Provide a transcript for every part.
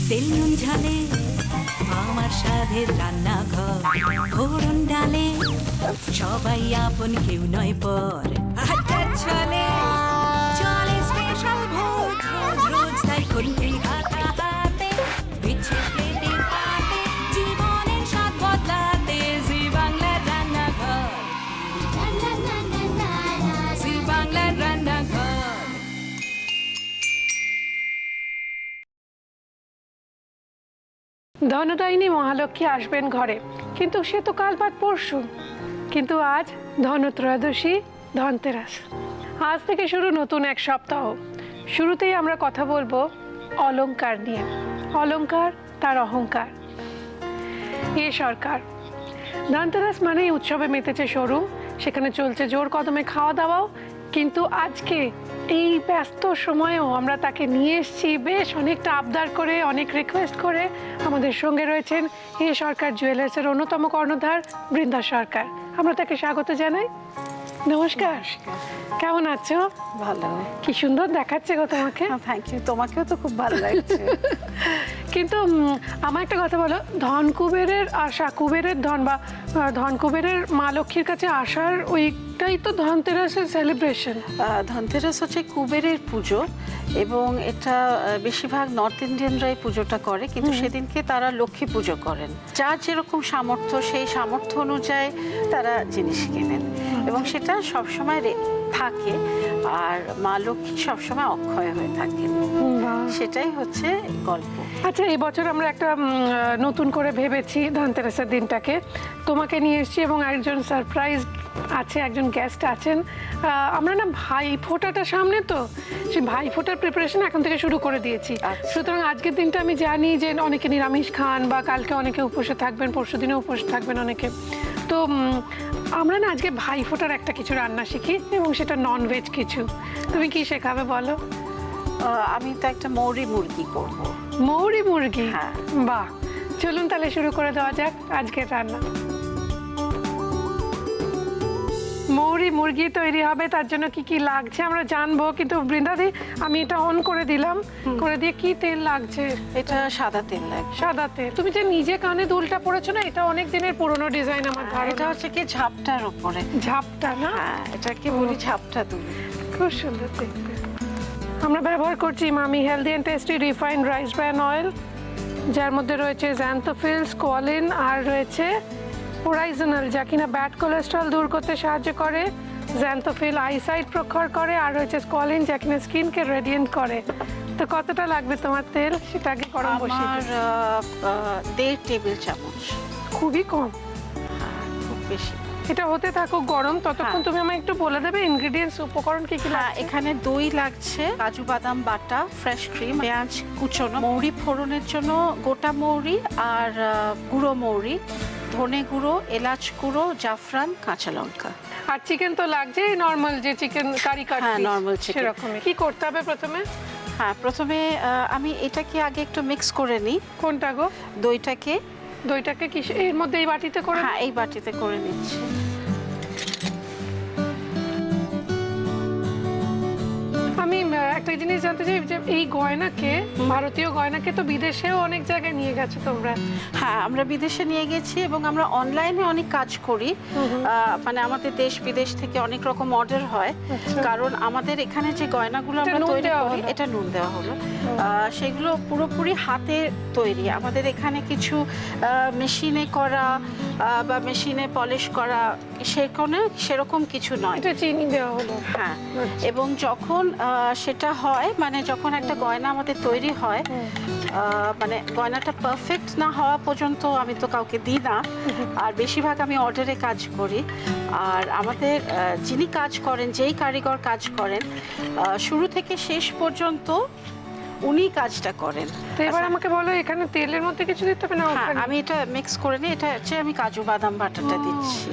তেল নুন ঝালে আমার স্বাদের রান্নাঘর, ফোড়ন ডালে সবাই আপন, কেউ নয় পর। আড্ডার ছলে চলে স্পেশাল ভোজ, রোজ রোজ তাই খুন্তি হাতে বিচ্ছে প্লেটে পাতে, জীবনের স্বাদ বদলাতে জি বাংলার রান্নাঘর, জি বাংলার রান্নাঘর। ধনদায়িনী মহালক্ষ্মী আসবেন ঘরে, কিন্তু সে তো কাল বাদ পরশু। কিন্তু আজ ধনত্রয়োদশী, ধনতেরাস। আজ থেকে শুরু নতুন এক সপ্তাহ। শুরুতেই আমরা কথা বলবো অলংকার নিয়ে। অলংকার তার অহংকার। এ সরকার ধনতেরাস মানেই উৎসবে মেতেছে শোরুম, সেখানে চলছে জোর কদমে খাওয়া দাওয়াও। কিন্তু আজকে এই ব্যস্ত সময়েও আমরা তাকে নিয়ে এসেছি বেশ অনেকটা আবদার করে, অনেক রিকোয়েস্ট করে। আমাদের সঙ্গে রয়েছেন এ সরকার জুয়েলার্সের অন্যতম কর্ণধার বৃন্দা সরকার। আমরা তাকে স্বাগত জানাই। নমস্কার, কেমন আছো? ভালো। কি সুন্দর দেখাচ্ছে গো তোমাকে। থ্যাংক ইউ, তোমাকেও তো খুব ভালো লাগছে। কিন্তু আমার একটা কথা বলো, ধন কুবেরের আশা, কুবেরের ধন বা ধন কুবেরের মা লক্ষ্মীর কাছে আসার ওইটাই তো ধনতেরাসের সেলিব্রেশন। ধনতেরাস হচ্ছে কুবেরের পুজো এবং এটা বেশিরভাগ নর্থ ইন্ডিয়ানরাই পুজোটা করে, কিন্তু সেদিনকে তারা লক্ষ্মী পুজো করেন। যার যেরকম সামর্থ্য সেই সামর্থ্য অনুযায়ী তারা জিনিস কেনেন এবং সেটা সবসময় থাকে। আর মা লক্ষ্মী সবসময় অক্ষয় হয়ে থাকেন, সেটাই হচ্ছে গল্প। আচ্ছা, এই বছর আমরা একটা নতুন করে ভেবেছি ধনতেরাসের দিনটাকে তোমাকে নিয়ে এসেছি এবং একজন সারপ্রাইজ আছে, একজন গেস্ট আছেন। আমরা না ভাই ফোঁটাটা সামনে, তো সেই ভাই ফোঁটার প্রিপারেশন এখন থেকে শুরু করে দিয়েছি। সুতরাং আজকের দিনটা আমি জানি যে অনেকে নিরামিষ খান বা কালকে অনেকে উপোসে থাকবেন, পরশু দিনে উপোসে থাকবেন অনেকে। তো আমরা না আজকে ভাই ফোঁটার একটা কিছু রান্না শিখি এবং সেটা ননভেজ কিছু। তুমি কি শেখাবে বলো? আমি তো একটা মৌরি মুরগি করব। মৌরি মুরগি? হ্যাঁ। বাহ, চলুন তাহলে শুরু করে দেওয়া যাক আজকের রান্না। মৌরি মুরগি তৈরি হবে, তার জন্য কি কি লাগছে আমরা জানবো। কিন্তু বৃন্দাদি, আমি এটা অন করে দিলাম, করে দিয়ে কি তেল লাগছে? এটা সাদা তেল লাগবে। সাদা তেল। তুমি যে নিজে কানে দুলটা পরেছো না, এটা অনেক দিনের পুরনো ডিজাইন আমার ধারণা। এটা হচ্ছে কি ঝাপটার উপরে। ঝাপটা না? হ্যাঁ, এটাকে বলি ঝাপটা দুল। খুব সুন্দর দেখতে। আমরা ব্যবহার করছি মামি healthy and tasty refined rice bran oil, যার মধ্যে রয়েছে জ্যান্থোফিল, স্কোয়ালিন আর রয়েছে ওরাইজনাল, যা কিনা ব্যাড কোলেস্ট্রল দূর করতে সাহায্য করে। জ্যান্থোফিল আইসাইট প্রখর করে, আর রয়েছে স্কোয়ালিন, যা কিনা স্কিনকে রেডিয়েন্ট করে। তো কতটা লাগবে তোমার তেল, সেটা আগে গরম বসিয়ে আমার 1.5 টেবিল চামচ। খুবই কম, খুব বেশি। এটা হতে থাকুক গরম, ততক্ষণ তুমি আমায় একটু বলে দেবে ইনগ্রেডিয়েন্টস, উপকরণ কি কি লাগছে? এখানে দই লাগছে, কাজু বাদাম বাটা, ফ্রেশ ক্রিম, পেঁয়াজ কুচনো, মৌরি ফোড়নের জন্য গোটা মৌরি আর গুঁড়ো মৌরি, ধনে গুঁড়ো, এলাচ গুঁড়ো, জাফরান, কাঁচা লঙ্কা। আর চিকেন তো লাগছে, নরমাল যে চিকেন কারি কাট। হ্যাঁ, নরমাল চিকেন। সেরকমই। কি করতে হবে প্রথমে? হ্যাঁ, প্রথমে আমি এটাকে আগে একটু মিক্স করে নিই। কোনটা গো? দইটাকে। দইটাকে কি এর মধ্যে এই বাটিতে করে? হ্যাঁ, এই বাটিতে করে নিচ্ছি। আমি একটা জিনিস জানতে চাই যে এই গয়নাকে, ভারতীয় গয়নাকে তো বিদেশেও অনেক জায়গায় নিয়ে গেছো তোমরা। হ্যাঁ, আমরা বিদেশে নিয়ে গেছি এবং আমরা অনলাইনে অনেক কাজ করি। মানে আমাদের দেশ বিদেশ থেকে অনেক রকম অর্ডার হয়, কারণ আমাদের এখানে যে গয়নাগুলো আমরা তৈরি করি, এটা নুন দেওয়া হলো, সেগুলো পুরোপুরি হাতে তৈরি। আমাদের এখানে কিছু মেশিনে করা বা মেশিনে পলিশ করা সেরকম কিছু নয়। এটা চিনি দেওয়া হলো। হ্যাঁ, এবং যখন সেটা হয়, মানে যখন একটা গয়না আমাদের তৈরি হয়, মানে গয়নাটা পারফেক্ট না হওয়া পর্যন্ত আমি তো কাউকে দিই না। আর বেশিরভাগ আমি অর্ডারে কাজ করি। আর আমাদের যিনি কাজ করেন, যেই কারিগর কাজ করেন, শুরু থেকে শেষ পর্যন্ত উনি কাজটা করেন। তো এবার আমাকে বলো, এখানে তেলের মধ্যে কিছু দিতে হবে না? হ্যাঁ, আমি এটা মিক্স করে নিই। এটা হচ্ছে আমি কাজু বাদাম বাটাটা দিচ্ছি।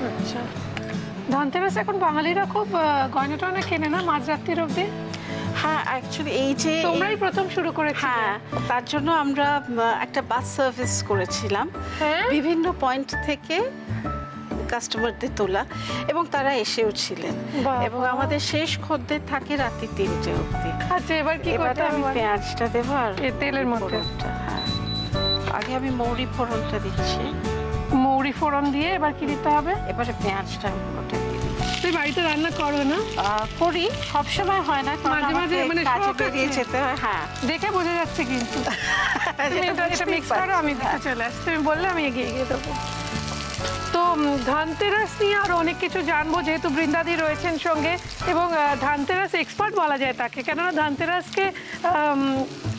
আচ্ছা, ধনতেরাস এখন বাঙালিরা খুব গয়না টয়না কেনে না মাঝরাত্রির অবধি? হ্যাঁ, অ্যাকচুয়ালি এই যে তোমরাই প্রথম শুরু করেছিলে। হ্যাঁ, তার জন্য আমরা একটা বাস সার্ভিস করেছিলাম। বিভিন্ন পয়েন্ট থেকে কাস্টমারদের তোলা, এবং তারা এসেও ছিলেন। বাহ, এবং বাহ। আমাদের শেষ খদ্দের থাকে রাত্রি 3টে অবধি। আচ্ছা, এবার কি এবারে করতে আমি হবে? পেঁয়াজটা দেবো আর এই তেলের মধ্যে? ফোড়নটা, হ্যাঁ। আগে আমি মৌরি ফোড়নটা দিচ্ছি, মৌরি ফোড়ন দিয়ে এবার কি দিতে হবে? এবারে পেঁয়াজটা আমি ওটা দিয়ে দিচ্ছি। তুই বাড়িতে রান্না করো না? করি, সবসময় হয় না, কারণ মাঝে মাঝে আমাকে মানে কাজে শখ বেরিয়ে আছে। যেতে হয়। হ্যাঁ, দেখে বোঝা যাচ্ছে কিন্তু। তুমি এটা মিক্স করো, আমি দিতে চলে আসছি। তুমি বললে আমি এগিয়ে গিয়ে দেবো। তো ধানতেরাস নিয়ে আরো অনেক কিছু জানবো, যেহেতু বৃন্দাদি রয়েছেন সঙ্গে, এবং ধানতেরাস এক্সপার্ট বলা যায় তাকে, কেননা ধানতেরাসকে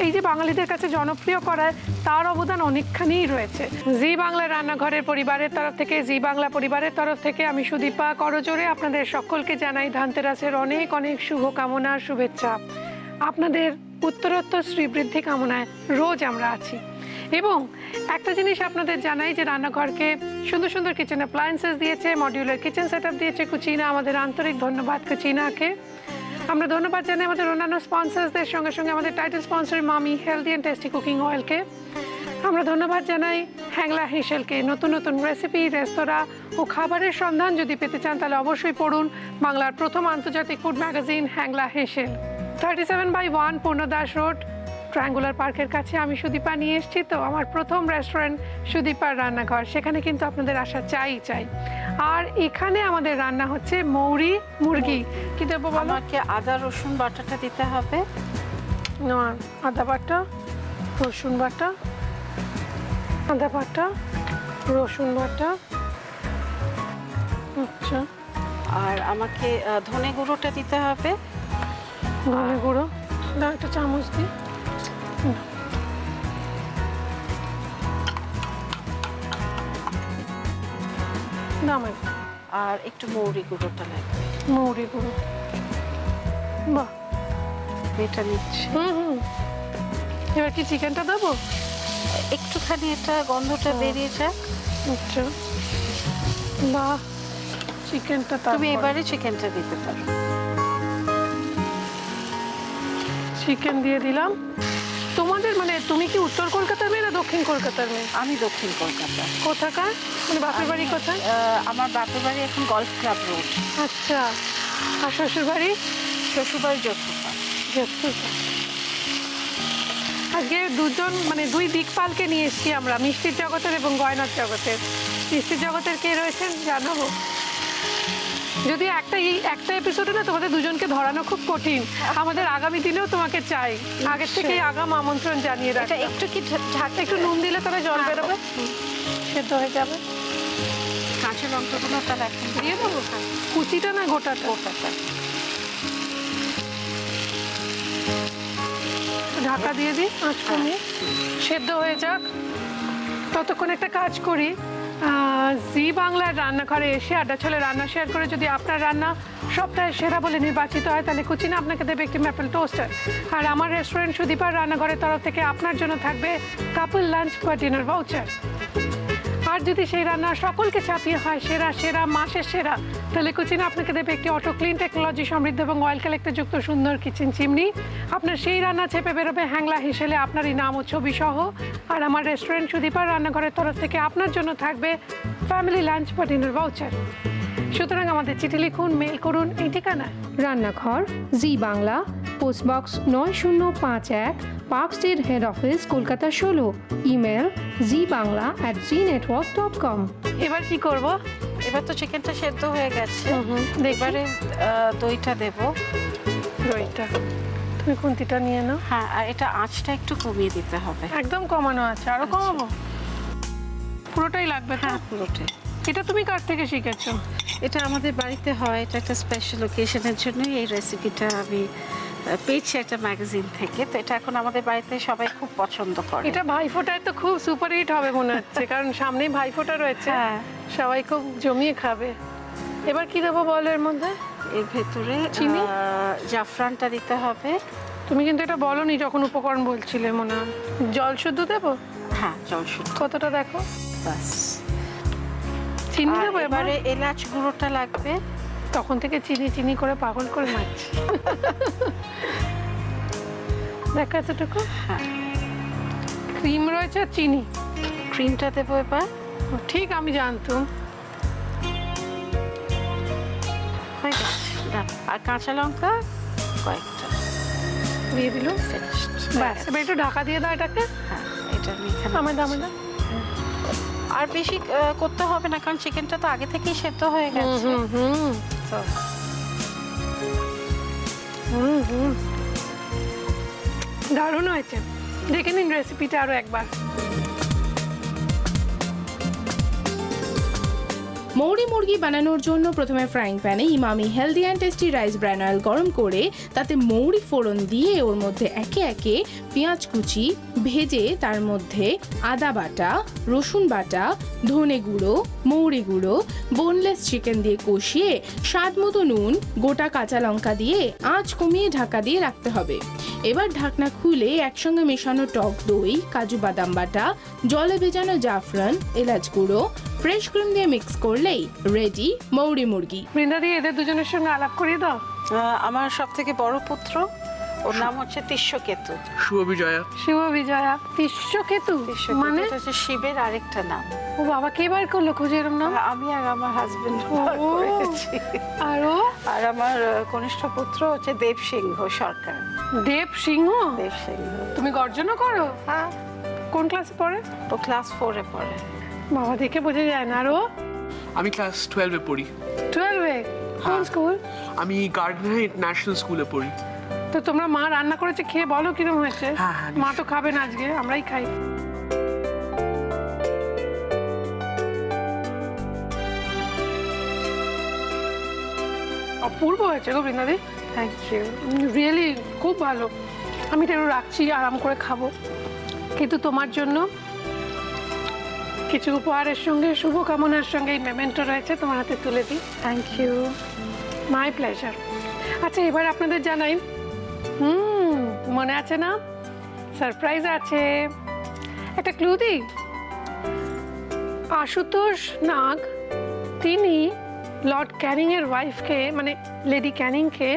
এই যে বাঙালিদের কাছে জনপ্রিয় করায় তার অবদান অনেকখানিই রয়েছে। জি বাংলা রান্নাঘরের পরিবারের তরফ থেকে, জি বাংলা পরিবারের তরফ থেকে আমি সুদীপা করজোড়ে আপনাদের সকলকে জানাই ধানতেরাসের অনেক অনেক শুভকামনা, শুভেচ্ছা। আপনাদের উত্তরোত্তর শ্রীবৃদ্ধি কামনায় রোজ আমরা আছি। এবং একটা জিনিস আপনাদের জানাই যে রান্নাঘরকে সুন্দর সুন্দর কিচেন অ্যাপ্লায়েন্সেস দিয়েছে, মডিউলার কিচেন সেটআপ দিয়েছে কুচিনা। আমাদের আন্তরিক ধন্যবাদ কুচিনাকে। আমরা ধন্যবাদ জানাই আমাদের অন্যান্য স্পন্সরসদের সঙ্গে সঙ্গে আমাদের টাইটেল স্পন্সর মামি হেলদি অ্যান্ড টেস্টি কুকিং অয়েলকে। আমরা ধন্যবাদ জানাই হ্যাংলা হেঁসেলকে। নতুন নতুন রেসিপি, রেস্তোরাঁ ও খাবারের সন্ধান যদি পেতে চান তাহলে অবশ্যই পড়ুন বাংলার প্রথম আন্তর্জাতিক food magazine Hangla Heshel. 37/1 Purnadas road, triangular পার্কের কাছে আমি সুদীপা নিয়ে এসেছি তো আমার প্রথম রেস্টুরেন্ট সুদীপার রান্নাঘর। সেখানে কিন্তু আপনাদের আসা চাই। আর এখানে আমাদের রান্না হচ্ছে মৌরি মুরগি। কি দেবো বলো? আমাকে আদা রসুন বাটাটা দিতে হবে। না, আদা বাটা, রসুন বাটা, আদা বাটা, রসুন বাটা। আচ্ছা, আর আমাকে ধনে গুঁড়োটা দিতে হবে। ধনে গুঁড়ো দাও, একটা চামচ দিই। নামাই। আর একটু মৌরি গুঁড়োটা লাগবে। মৌরি গুঁড়ো, বাহ। এটা নিচ্ছি। এবার কি চিকেনটা দেবো? একটুখানি এটা গন্ধটা বেরিয়ে যাক। আচ্ছা, বাহ, চিকেনটা তুমি এবারে চিকেনটা দিতে পারো। চিকেন দিয়ে দিলাম। তোমাদের মানে তুমি কি উত্তর কলকাতার মেয়ে না দক্ষিণ কলকাতার মেয়ে? আমি দক্ষিণ কলকাতা। কোথাকার? মানে বাপের বাড়ি কোথায়? আমার বাপের বাড়ি এখন গলফ ক্লাব রোড। আচ্ছা, আর শ্বশুর বাড়ি? শ্বশুরবাড়ি যোধপুর। আজকে দুজন মানে দুই দিকপালকে নিয়ে এসেছি আমরা, মিষ্টির জগতের এবং গয়নার জগতের। মিষ্টির জগতের কে রয়েছেন জানাবো, যদি একটা এপিসোডে না তোমাদের দুজনকে ধরানো খুব কঠিন। আমাদের আগামী দিনেও তোমাকে চাই, আগের থেকে আগাম আমন্ত্রণ জানিয়ে রাখা। একটু কি ঢাকা একটু নুন দিলে তাহলে জল বেরোবে, সেদ্ধ হয়ে যাবে। কাঁচা লঙ্কাগুলো তার এখন দিয়ে দেবো কুচিটা না গোটাটা? গোটাটা। ঢাকা দিয়ে দিই, আঁচ কমিয়ে সেদ্ধ হয়ে যাক। ততক্ষণ একটা কাজ করি, জি বাংলার রান্নাঘরে এসে আড্ডা ছলে রান্না শেয়ার করে যদি আপনার রান্না সপ্তাহের সেরা বলে নির্বাচিত হয় তাহলে কুচিনা আপনাকে দেবে একটি ম্যাপেল টোস্টার। আর আমার রেস্টুরেন্ট সুদীপার রান্নাঘরের তরফ থেকে আপনার জন্য থাকবে কাপল লাঞ্চ বা ডিনার ভাউচার। আর যদি সেই রান্না সকলকে ছাপিয়ে হয় সেরা মাসের সেরা, তাহলে কুচিনা আপনাকে দেবে একটি অটো ক্লিন টেকনোলজি সমৃদ্ধ এবং অয়েল কালেক্টর যুক্ত সুন্দর কিচেন চিমনি। আপনার সেই রান্না চেপে বেরোবে হ্যাংলা হেঁসেলে আপনারই নাম ও ছবি সহ। আর আমার রেস্টুরেন্ট সুদীপার রান্নাঘরের তরফ থেকে আপনার জন্য থাকবে ফ্যামিলি লাঞ্চ বা ডিনার ভাউচার। সুতরাং আমাদের চিঠি লিখুন, মেল করুন এই ঠিকানায়। রান্নাঘর, Zee Bangla, post box 9051, park street, head office, Kolkata 16। Email zibangla@znetwork.com। এবার কি করব? এবার তো চিকেনটা সেদ্ধ হয়ে গেছে। এবারে দইটা দেবো। দইটা তুমি খুন্তিটা নিয়ে নাও। হ্যাঁ, আর এটা আঁচটা একটু কমিয়ে দিতে হবে। একদম কমানো আছে, আরো কমাবো? পুরোটাই লাগবে তো? হ্যাঁ, পুরোটাই। এটা তুমি কার থেকে শিখেছো? এটা আমাদের বাড়িতে হয়, এটা একটা স্পেশাল ওকেশনের জন্য এই রেসিপিটা আমি পেয়েছি একটা ম্যাগাজিন থেকে। তো এটা এখন আমাদের বাড়িতে সবাই খুব পছন্দ করে। এটা ভাইফোঁটায় তো খুব সুপার হিট হবে মনে হচ্ছে, কারণ সামনেই ভাইফোঁটা রয়েছে। হ্যাঁ, সবাই খুব জমিয়ে খাবে। এবার কি দেবো বলো এর মধ্যে? এর ভেতরে চিনি? জাফরানটা দিতে হবে। তুমি কিন্তু এটা বলোনি যখন উপকরণ বলছিলে মনে হয়। জল শুদ্ধ দেবো? হ্যাঁ, জল শুদ্ধ। কতটা দেখো? বাস। চিনি আর দেবো এবারে এবারে? এলাচ গুঁড়োটা লাগবে। তখন থেকে চিনি করে পাগল করে মারছি। দেখো এতটুকু হ্যাঁ, ক্রিম রয়েছে আর চিনি। ক্রিমটা দেবো এবার। ঠিক আমি জানতাম। হয়ে গেছে done। আর কাঁচা লঙ্কা কয়েকটা দিয়ে দিল, finished। ব্যাস এবার একটু ঢাকা দিয়ে দাও এটাকে। হ্যাঁ, এটা আমি এখানে আমার দাম না। আর বেশি করতে হবে না, কারণ চিকেনটা তো আগে থেকেই সেদ্ধ হয়ে গেছে। তো দারুণ হয়েছে, দেখে নিন রেসিপিটা আরো একবার। মৌরি মুরগি বানানোর জন্য প্রথমে ফ্রাইং প্যানে Emami healthy and tasty rice bran oil গরম করে তাতে মৌরি ফোড়ন দিয়ে ওর মধ্যে একে একে পেঁয়াজ কুচি ভেজে তার মধ্যে আদা বাটা, রসুন বাটা, ধনে গুঁড়ো, মৌরি গুঁড়ো, বোনলেস চিকেন দিয়ে কষিয়ে স্বাদ মতো নুন, গোটা কাঁচা লঙ্কা দিয়ে আঁচ কমিয়ে ঢাকা দিয়ে রাখতে হবে। এবার ঢাকনা খুলে একসঙ্গে মেশানো টক দই, কাজু বাদাম বাটা, জলে ভেজানো জাফরান, এলাচ গুঁড়ো, ফ্রেশ ক্রিম দিয়ে মিক্স করলেই রেডি মৌরি মুরগি। বৃন্দা দিয়ে এদের দুজনের সঙ্গে আলাপ করিয়ে দাও। আমার সব থেকে বড় পুত্র, ওর নাম হচ্ছে তিষ্যকেতু। শুভ বিজয়া। শিব বিজয়া। তিষ্যকেতু মানে? এটা হচ্ছে শিবের আরেকটা নাম। ও বাবা, কে বার করলো খুঁজে এরম নাম? আমি আর আমার হাজবেন্ড ও। আরো আর আমার কনিষ্ঠ পুত্র হচ্ছে দেব সিংহ সরকার। দেব সিংহ। দেব সিংহ, তুমি গর্জনও করো? হ্যাঁ, কোন ক্লাসে পড়ে? ও ক্লাস 4-এ পড়ে। বাবা, দেখে বোঝা যায় না। আরো আমি ক্লাস 12-এ পড়ি। 12-এ? কোন স্কুল? আমি গার্ডনার ইন্টারন্যাশনাল স্কুলে পড়ি। তো তোমরা মা রান্না করেছে, খেয়ে বলো কিরম হয়েছে। হ্যাঁ, হ্যাঁ, মা তো খাবে না আজকে, আমরাই খাই। অপূর্ব হয়েছে গো বৃন্দাদি। Thank you. রিয়েলি খুব ভালো। আমি এটা একটু রাখছি, আরাম করে খাবো। কিন্তু তোমার জন্য কিছু উপহারের সঙ্গে শুভকামনার সঙ্গে এই মেমেন্টো রয়েছে, তোমার হাতে তুলে দিই। Thank you. My pleasure. আচ্ছা, এবার আপনাদের জানাই, মনে আছে না, সারপ্রাইজ আছে। একটা ক্লু দিই। আশুতোষ নাগ তিনি লর্ড ক্যানিং এর ওয়াইফকে, মানে লেডি ক্যানিংকে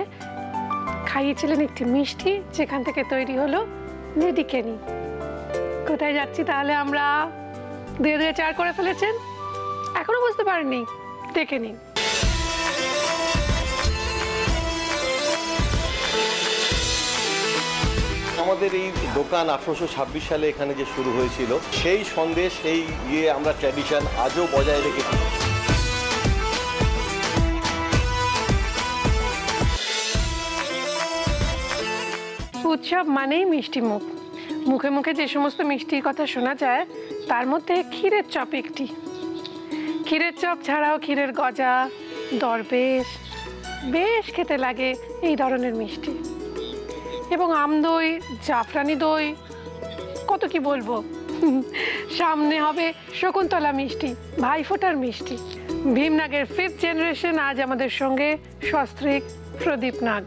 খাইয়েছিলেন একটি মিষ্টি, যেখান থেকে তৈরি হলো লেডি ক্যানিং। কোথায় যাচ্ছি তাহলে আমরা? 2-4 করে ফেলেছেন, এখনো বুঝতে পারেননি? দেখে নিন। আমাদের এই দোকান 1826 সালে এখানে যে শুরু হয়েছিল, সেই সন্দেশ, সেই আমরা ট্র্যাডিশন আজও বজায় রেখেছি। উৎসব মানেই মিষ্টি মুখ। মুখে মুখে যে সমস্ত মিষ্টির কথা শোনা যায়, তার মধ্যে ক্ষীরের চপ একটি। ক্ষীরের চপ ছাড়াও ক্ষীরের গজা, দরবেশ বেশ খেতে লাগে এই ধরনের মিষ্টি। এবং আমদই, জাফরানি দই, কত কি বলবো। সামনে হবে শকুন্তলা মিষ্টি, ভাইফোঁটার মিষ্টি। ভীমনাগের 5th জেনারেশন আজ আমাদের সঙ্গে সস্ত্রীক প্রদীপ নাগ।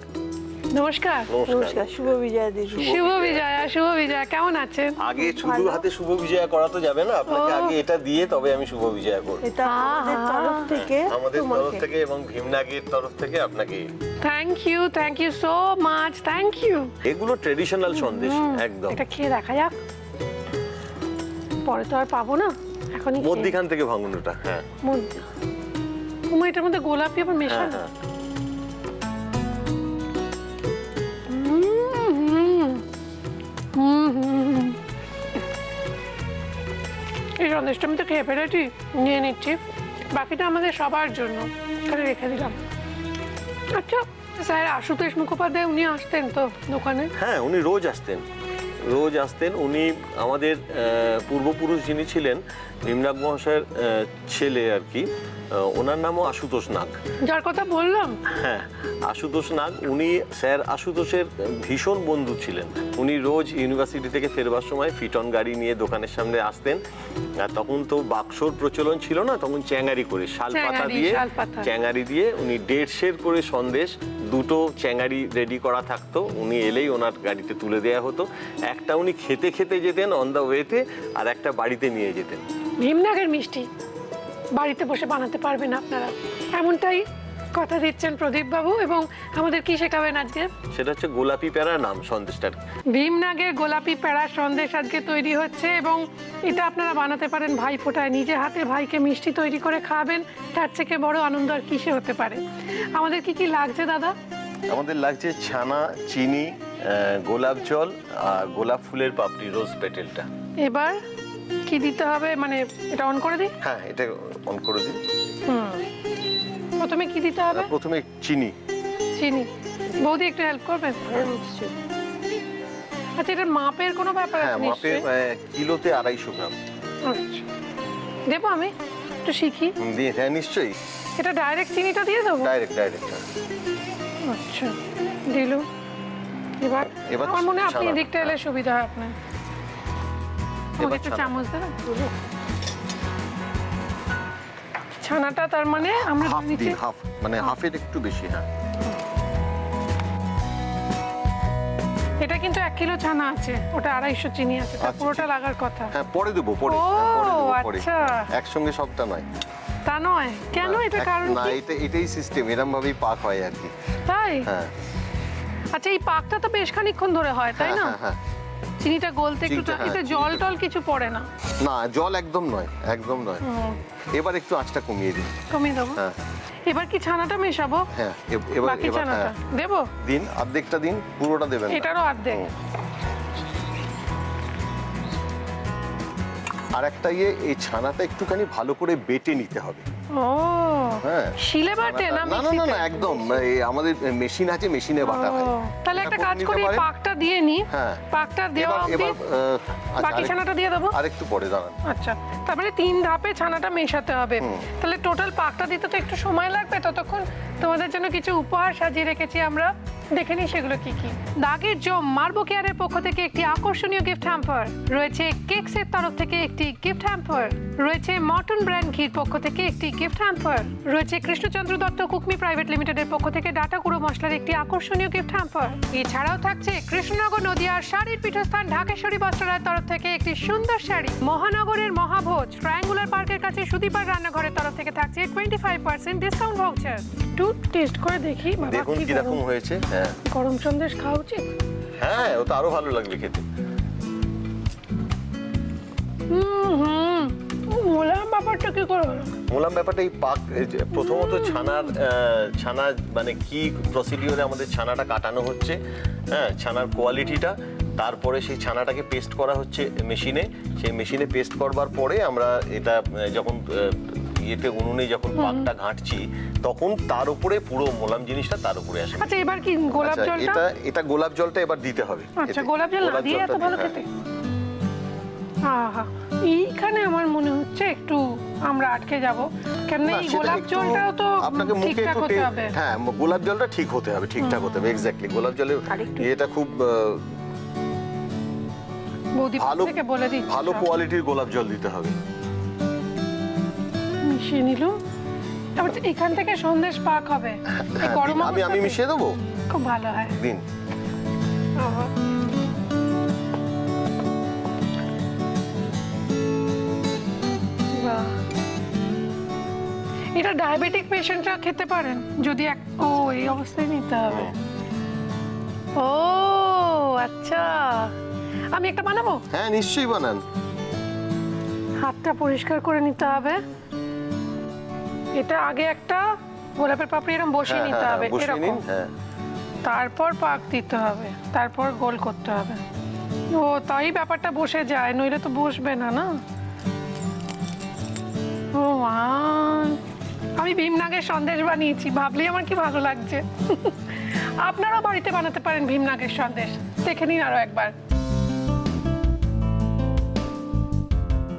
নমস্কার। নমস্কার। শুভ বিজয়া দিদি। শুভ বিজয়া। শুভ বিজয়া, কেমন আছেন? আগে শুধু হাতে শুভ বিজয়া করা তো যাবে না, আপনাকে আগে এটা দিয়ে তবে আমি শুভ বিজয়া করব। এটা আমাদের তরফ থেকে, আমাদের তরফ থেকে এবং ভীমনাগের তরফ থেকে আপনাকে। Thank you so much, thank you. এগুলো ট্র্যাডিশনাল সন্দেশ একদম। এটা খেয়ে দেখা যাক, পরে তো আর পাবো না, এখনই খেয়ে। মধ্যিখান থেকে ভাঙুন ওটা। হ্যাঁ, মধ্যে তোমার এটার মধ্যে গোলাপি আবার হ্যাঁ, মেশানো। হ্যাঁ। এই সন্দেশটা আমি তো খেয়ে ফেলেছি, নিয়ে নিচ্ছি। বাকিটা আমাদের সবার জন্য, এখানে রেখে দিলাম। আচ্ছা স্যার, আশুতোষ মুখোপাধ্যায় উনি আসতেন তো দোকানে? হ্যাঁ, উনি রোজ আসতেন। উনি আমাদের পূর্বপুরুষ যিনি ছিলেন, ভীমনাগ মহাশয়ের ছেলে আর কি, ওনার নামও আশুতোষ নাগ। যার কথা বললাম, হ্যাঁ, আশুতোষ নাগ। উনি স্যার আশুতোষের ভীষণ বন্ধু ছিলেন। উনি রোজ ইউনিভার্সিটি থেকে ফেরবার সময় ফিটন গাড়ি নিয়ে দোকানের সামনে আসতেন। আর তখন তো বাক্সর প্রচলন ছিল না, তখন চ্যাঙারি করে শালপাতা দিয়ে, চ্যাঙারি দিয়ে উনি 150 করে সন্দেশ, 2টো চ্যাঙারি রেডি করা থাকতো। উনি এলেই ওনার গাড়িতে তুলে দেওয়া হতো। একটা উনি খেতে খেতে যেতেন অন দ্য ওয়েতে, আর একটা বাড়িতে নিয়ে যেতেন। ভীমনাগের মিষ্টি বাড়িতে বসে বানাতে পারবেন আপনারা, এমনটাই কথা দিচ্ছেন প্রদীপ বাবু, এবং আমাদের কি শেখাবেন আজকে? সেটা হচ্ছে গোলাপি প্যারা নাম সন্দেশটার। ভীমনাগের গোলাপি প্যাড়া সন্দেশ আজকে তৈরি হচ্ছে, এবং এটা আপনারা বানাতে পারেন ভাইফোঁটায়, নিজে হাতে ভাইকে মিষ্টি তৈরি করে খাওয়াবেন, তার থেকে বড় আনন্দ আর কিসে হতে পারে। আমাদের কি কি লাগছে দাদা? আমাদের লাগছে ছানা, চিনি, গোলাপ জল আর গোলাপ ফুলের পাপড়ি, রোজ পেটেলটা। এবার কি দিতে হবে, মানে এটা অন করে দিই? হ্যাঁ, এটা অন করে দিন। প্রথমে কি দিতে হবে? প্রথমে চিনি। চিনি। বৌদি একটু হেল্প করবেন? আচ্ছা, এটার মাপের কোনো ব্যাপার হ্যাঁ, আছে মাপে নিশ্চয়ই? কিলোতে 250 গ্রাম। আচ্ছা, দেবো আমি একটু শিখি। দিয়ে, হ্যাঁ নিশ্চয়ই। এটা ডাইরেক্ট চিনিটা দিয়ে দেবো? ডাইরেক্ট। আচ্ছা, দিলু। এবার এবার আমার মনে হয় আপনি ছানা। এদিকটা এলে সুবিধা হয় আপনার। আমাকে একটু ছানা। চামচ দেবেন? ছানাটা তার মানে আমরা হাফ নিচে দিন, হাফ মানে হাফের একটু বেশি। হ্যাঁ, এটা কিন্তু 1 কিলো ছানা আছে, ওটা 250 চিনি আছে, তার আচ্ছা, পুরোটা ঠিক। লাগার কথা। হ্যাঁ পরে দেবো, পরে। ও, হ্যাঁ, পরে দেবো, পরে। আচ্ছা। একসঙ্গে সবটা নয়। তা নয় কেন? এটা কারণ না, কি? এটাই সিস্টেম, এরকম ভাবেই পাক হয় আর কি। তাই? হ্যাঁ আচ্ছা, এই পাকটা তো বেশ খানিকক্ষণ ধরে হয়, তাই না? হ্যাঁ। চিনিটা গলতে একটু চিনিটা, হ্যাঁ, এতে জল চিনিটা। টল কিছু পড়ে না? না, জল একদম নয়। এবার একটু আঁচটা কমিয়ে দিন। কমিয়ে দেবো? হ্যাঁ এবার কি ছানাটা মেশাবো? হ্যাঁ, এবার বাকি ছানাটা হ্যাঁ দেবো? দিন, অর্ধেকটা দিন, পুরোটা দেবেন না। এটারও অর্ধেক? আর একটা এই ছানাটা একটুখানি ভালো করে বেটে নিতে হবে। ও, হ্যাঁ, শিলে বাটে না না মিক্সিতে? একদম আমাদের মেশিন আছে, মেশিনে বাটা হয়। ও, তাহলে এটা একটা করে কাজ নিতে করি, পারেন। পাকটা দিয়ে নি। হ্যাঁ, পাকটা দেওয়া অবধি এবার বাকি ছানাটা দিয়ে দেবো? আরেকটু পরে দাঁড়ান। আচ্ছা, তারপরে 3 ধাপে ছানাটা মেশাতে হবে। তাহলে টোটাল পাকটা দিতে তো একটু সময় লাগবে, ততক্ষণ তোমাদের জন্য কিছু উপহার সাজিয়ে রেখেছি আমরা, দেখে নিই সেগুলো কি কি। দাগের জম মার্বো কেয়ারের পক্ষ থেকে একটি আকর্ষণীয় গিফট হ্যাম্পার রয়েছে, কেকসের তরফ থেকে একটি গিফট হ্যাম্পার রয়েছে, মটন ব্র্যান্ড ঘির পক্ষ থেকে একটি গিফট হ্যাম্পার রয়েছে, কৃষ্ণচন্দ্র দত্ত কুকমি প্রাইভেট লিমিটেডের পক্ষ থেকে ডাটা গুঁড়ো মশলার একটি আকর্ষণীয় গিফট হ্যাম্পার। এছাড়াও থাকছে কৃষ্ণনগর নদিয়ার শাড়ির পীঠস্থান ঢাকেশ্বরী বস্ত্রালয়ের তরফ থেকে একটি সুন্দর শাড়ি, মহানগরের মহাভোজ ট্রায়াঙ্গুলার পার্কের কাছে সুদীপার রান্নাঘরের তরফ থেকে থাকছে 25% ডিসকাউন্ট ভাউচার। একটু টেস্ট করে দেখি বাবা, দেখুন কি কিরকম গরম। হয়েছে। হ্যাঁ গরম সন্দেশ খাওয়া উচিত। হ্যাঁ, ও তো আরো ভালো লাগবে খেতে। মোলাম ব্যাপারটা কি করে হলো? মোলাম ব্যাপারটা এই পাক, প্রথমত ছানা মানে কি প্রসিডিওরে আমাদের ছানাটা কাটানো হচ্ছে, হ্যাঁ, ছানার কোয়ালিটিটা, তারপরে সেই ছানাটাকে পেস্ট করা হচ্ছে মেশিনে, সেই মেশিনে পেস্ট করবার পরে আমরা এটা যখন ইয়েতে উনুনে যখন পাকটা ঘাঁটছি, তখন তার উপরে পুরো মোলাম জিনিসটা তার উপরে আসে। আচ্ছা, এবার কি গোলাপ আচ্ছা, জলটা? এটা গোলাপ জলটা এবার দিতে হবে। আচ্ছা, এতে। গোলাপ জল না দিয়ে এত জলটা ভালো হ্যাঁ। খেতে? আহা, এইখানে আমার মনে হচ্ছে একটু আমরা আটকে যাব, কেন না, এই সেটা গোলাপ একটু জলটাও তো আপনাকে মুখে ঠিকঠাক একটু হতে হবে। হ্যাঁ, গোলাপ জলটা ঠিক হতে হবে, ঠিকঠাক হতে হবে, এক্স্যাক্টলি। গোলাপ জলের এটা খুব বৌদি ভালো থেকে বলে দিচ্ছি, ভালো কোয়ালিটির গোলাপ জল দিতে হবে। মিশিয়ে নিলুম। তারপর এখান থেকে সন্দেশ পাক হবে। এই হ্যাঁ, গরম আমি অবস্থাতে মিশিয়ে দেবো। খুব ভালো হয়। দিন। আহা। বাহ। এটা ডায়াবেটিক পেশেন্টরা খেতে পারেন যদি ও এই অবস্থায় নিতে হবে। ও আচ্ছা, আমি একটা বানাবো? হ্যাঁ, নিশ্চয়ই বানান। হাতটা পরিষ্কার করে নিতে হবে। এটা আগে একটা গোলাপের পাপড়ি এরকম বসিয়ে হ্যাঁ, নিতে হ্যাঁ, হবে, বসিয়ে নিন। এরকম। হ্যাঁ, তারপর পাক দিতে হবে, তারপর গোল করতে হবে। ও তাই ব্যাপারটা বসে যায়, নইলে তো বসবে না, না? ও মা, আমি ভীমনাগের সন্দেশ বানিয়েছি, ভাবলেই আমার কি ভালো লাগছে। আপনারাও বাড়িতে বানাতে পারেন ভীমনাগের সন্দেশ, দেখে নিন আরো একবার।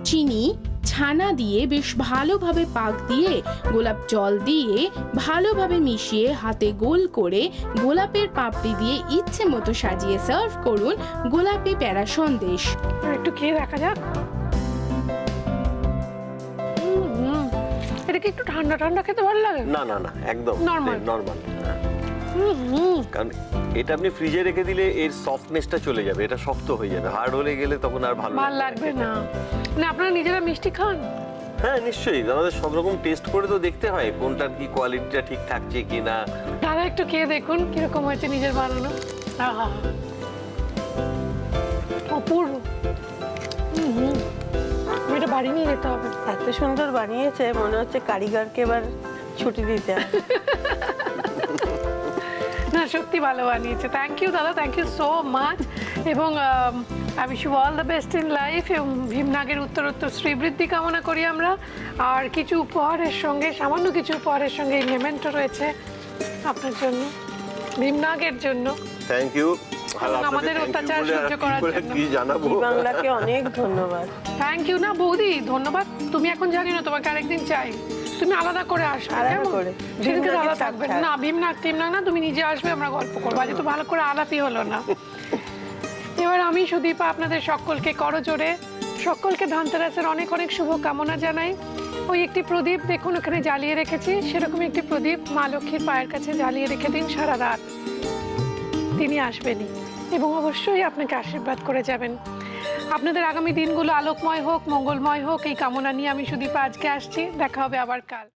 চিনি, ছানা দিয়ে বেশ ভালোভাবে পাক দিয়ে গোলাপ জল দিয়ে ভালোভাবে মিশিয়ে হাতে গোল করে গোলাপের পাপড়ি দিয়ে ইচ্ছে মতো সাজিয়ে সার্ভ করুন গোলাপি প্যারা সন্দেশ। একটু খেয়ে দেখা যাক। এটা কি একটু ঠান্ডা ঠান্ডা খেতে ভালো লাগে? না একদম Normal? নরমাল। কারণ এটা আপনি ফ্রিজে রেখে দিলে এর সফটনেসটা চলে যাবে, এটা শক্ত হয়ে যাবে, হার্ড হয়ে গেলে তখন আর ভালো লাগবে না। মানে আপনারা নিজেরা মিষ্টি খান? হ্যাঁ নিশ্চয়ই, আমাদের সব রকম টেস্ট করে তো দেখতে হয় কোনটার কি কোয়ালিটিটা ঠিক থাকছে কিনা। দাদা একটু খেয়ে দেখুন কিরকম হয়েছে নিজের বানানো। আহা, অপূর্ব। এটা বাড়ি নিয়ে যেতে হবে। এত সুন্দর বানিয়েছে, মনে হচ্ছে কারিগরকে এবার ছুটি দিতে হবে। না সত্যি ভালো বানিয়েছে। থ্যাংক ইউ দাদা, থ্যাংক ইউ সো মাচ। এবং I wish you all the best in life. এবং ভীমনাগের উত্তরোত্তর শ্রীবৃদ্ধি কামনা করি আমরা। আর কিছু উপহারের সঙ্গে, সামান্য কিছু উপহারের সঙ্গে এই মেমেন্টো রয়েছে আপনার জন্য, ভীমনাগের জন্য। Thank you. এবং আমাদের অত্যাচার সহ্য করার জন্য। কি জানাবো? জি বাংলাকে অনেক ধন্যবাদ। Thank you. না বৌদি ধন্যবাদ, তুমি এখন জানি না, তোমাকে আরেকদিন চাই, তুমি আলাদা করে আসবে। আলাদা কেমন? করে। সেদিনকে ভীমনাগের দাদা থাকবেন থাক। না, ভীমনাগ টিমনাগ না, তুমি নিজে আসবে, আমরা গল্প করবো। আজ তো ভালো করে আলাপই হলো না। এবার আমি সুদীপা আপনাদের সকলকে করজোড়ে, সকলকে ধনতেরাসের অনেক অনেক শুভকামনা জানাই। ওই একটি প্রদীপ দেখুন ওখানে জ্বালিয়ে রেখেছি, সেরকম একটি প্রদীপ মা লক্ষ্মীর পায়ের কাছে জ্বালিয়ে রেখে দিন সারা রাত, তিনি আসবেনই এবং অবশ্যই আপনাকে আশীর্বাদ করে যাবেন। আপনাদের আগামী দিনগুলো আলোকময় হোক, মঙ্গলময় হোক, এই কামনা নিয়ে আমি সুদীপা আজকে আসছি। দেখা হবে আবার কাল।